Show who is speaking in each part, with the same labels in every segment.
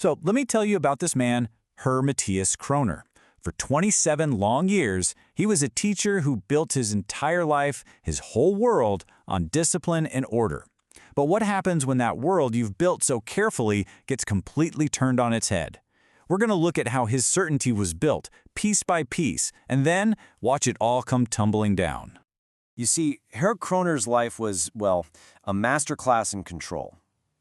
Speaker 1: So let me tell you about this man, Herr Matthias Kroner. For 27 long years, he was a teacher who built his entire life, his whole world, on discipline and order. But what happens when that world you've built so carefully gets completely turned on its head? We're going to look at how his certainty was built, piece by piece, and then watch it all come tumbling down.
Speaker 2: You see, Herr Kroner's life was, well, a masterclass in control.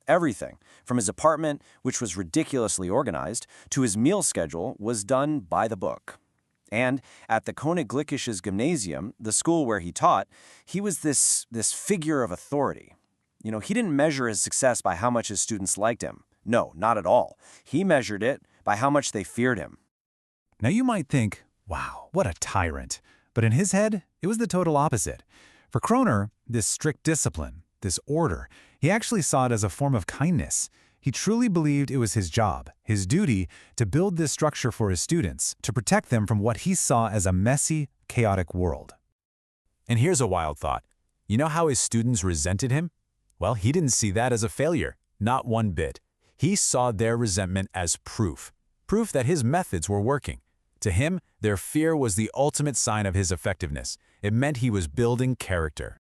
Speaker 2: Everything, from his apartment, which was ridiculously organized, to his meal schedule, was done by the book. And at the Königlichisches Gymnasium, the school where he taught, he was this figure of authority. You know, he didn't measure his success by how much his students liked him. No, not at all. He measured it by how much they feared him.
Speaker 1: Now you might think, wow, what a tyrant. But in his head, it was the total opposite. For Kroner, this strict discipline, this order, he actually saw it as a form of kindness. He truly believed it was his job, his duty, to build this structure for his students, to protect them from what he saw as a messy, chaotic world. And here's a wild thought. You know how his students resented him? Well, he didn't see that as a failure, not one bit. He saw their resentment as proof that his methods were working. To him, their fear was the ultimate sign of his effectiveness. It meant he was building character.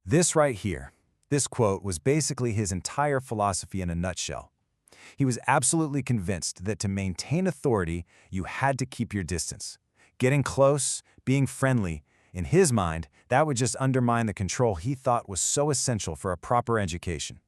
Speaker 1: This right here, this quote was basically his entire philosophy in a nutshell. He was absolutely convinced that to maintain authority, you had to keep your distance. Getting close, being friendly, in his mind, that would just undermine the control he thought was so essential for a proper education.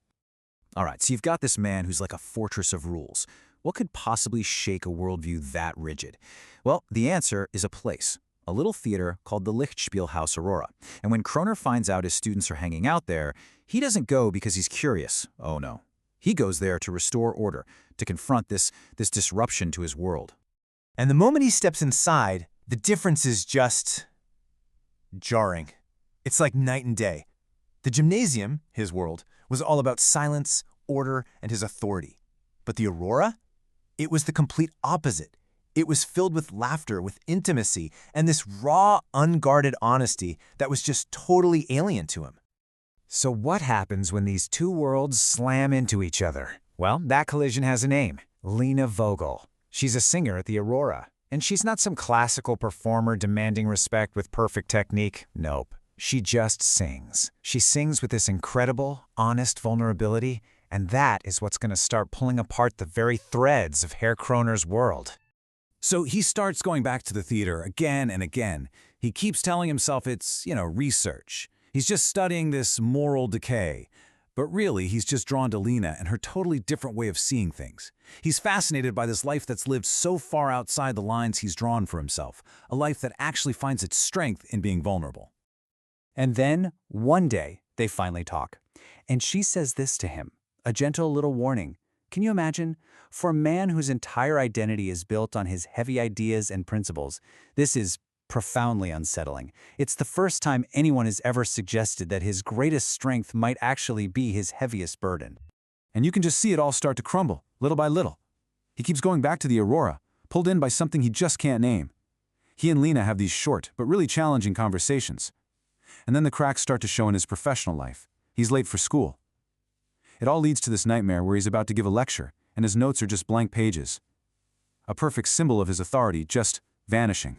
Speaker 1: All right, so you've got this man who's like a fortress of rules. What could possibly shake a worldview that rigid? Well, the answer is a place, a little theater called the Lichtspielhaus Aurora. And when Kroner finds out his students are hanging out there, he doesn't go because he's curious. Oh no. He goes there to restore order, to confront this disruption to his world. And the moment he steps inside, the difference is just jarring. It's like night and day. The gymnasium, his world, was all about silence, order, and his authority. But the Aurora? It was the complete opposite. It was filled with laughter, with intimacy, and this raw, unguarded honesty that was just totally alien to him. So what happens when these two worlds slam into each other? Well, that collision has a name, Lena Vogel. She's a singer at the Aurora, and she's not some classical performer demanding respect with perfect technique. Nope. She just sings. She sings with this incredible, honest vulnerability, and that is what's going to start pulling apart the very threads of Herr Kroner's world. So he starts going back to the theater again and again. He keeps telling himself it's, research. He's just studying this moral decay. But really, he's just drawn to Lena and her totally different way of seeing things. He's fascinated by this life that's lived so far outside the lines he's drawn for himself, a life that actually finds its strength in being vulnerable. And then, one day, they finally talk. And she says this to him, a gentle little warning. Can you imagine? For a man whose entire identity is built on his heavy ideas and principles, this is profoundly unsettling. It's the first time anyone has ever suggested that his greatest strength might actually be his heaviest burden. And you can just see it all start to crumble, little by little. He keeps going back to the Aurora, pulled in by something he just can't name. He and Lena have these short, but really challenging conversations. And then the cracks start to show in his professional life. He's late for school. It all leads to this nightmare where he's about to give a lecture, and his notes are just blank pages. A perfect symbol of his authority just vanishing.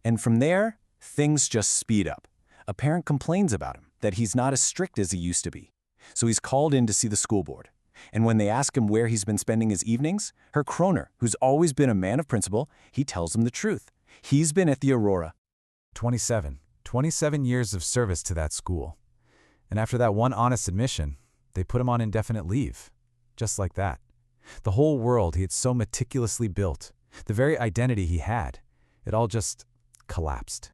Speaker 1: And from there, things just speed up. A parent complains about him, that he's not as strict as he used to be. So he's called in to see the school board. And when they ask him where he's been spending his evenings, Herr Kroner, who's always been a man of principle, he tells them the truth. He's been at the Aurora. 27 years of service to that school. And after that one honest admission, they put him on indefinite leave. Just like that. The whole world he had so meticulously built, the very identity he had, it all just collapsed.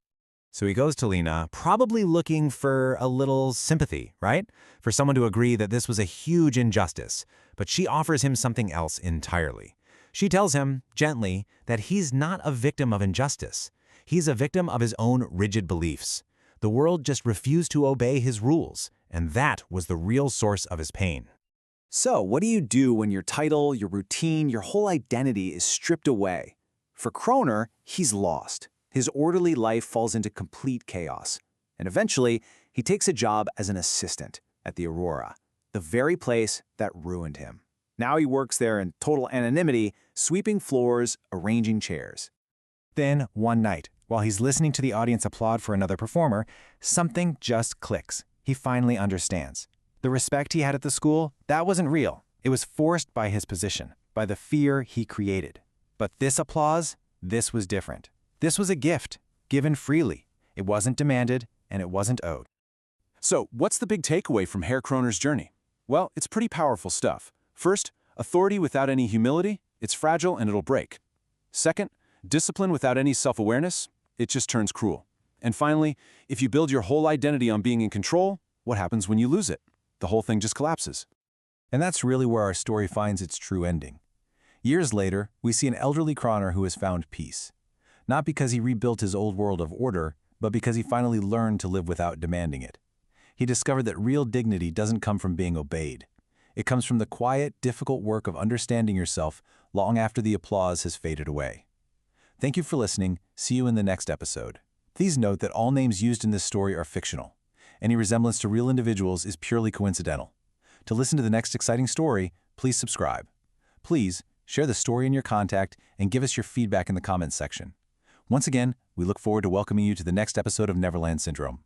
Speaker 1: So he goes to Lena, probably looking for a little sympathy, right? For someone to agree that this was a huge injustice. But she offers him something else entirely. She tells him, gently, that he's not a victim of injustice. He's a victim of his own rigid beliefs. The world just refused to obey his rules, and that was the real source of his pain. So, what do you do when your title, your routine, your whole identity is stripped away? For Kroner, he's lost. His orderly life falls into complete chaos. And eventually, he takes a job as an assistant at the Aurora, the very place that ruined him.
Speaker 3: Now he works there in total anonymity, sweeping floors, arranging chairs.
Speaker 1: Then, one night, while he's listening to the audience applaud for another performer, something just clicks. He finally understands. The respect he had at the school, that wasn't real. It was forced by his position, by the fear he created. But this applause, this was different. This was a gift, given freely. It wasn't demanded, and it wasn't owed.
Speaker 4: So, what's the big takeaway from Herr Kroner's journey? Well, it's pretty powerful stuff. First, authority without any humility, it's fragile and it'll break. Second, discipline without any self-awareness, it just turns cruel. And finally, if you build your whole identity on being in control, what happens when you lose it? The whole thing just collapses.
Speaker 1: And that's really where our story finds its true ending. Years later, we see an elderly Kroner who has found peace. Not because he rebuilt his old world of order, but because he finally learned to live without demanding it. He discovered that real dignity doesn't come from being obeyed. It comes from the quiet, difficult work of understanding yourself long after the applause has faded away. Thank you for listening. See you in the next episode. Please note that all names used in this story are fictional. Any resemblance to real individuals is purely coincidental. To listen to the next exciting story, please subscribe. Please share the story in your contact and give us your feedback in the comments section. Once again, we look forward to welcoming you to the next episode of Neverland Syndrome.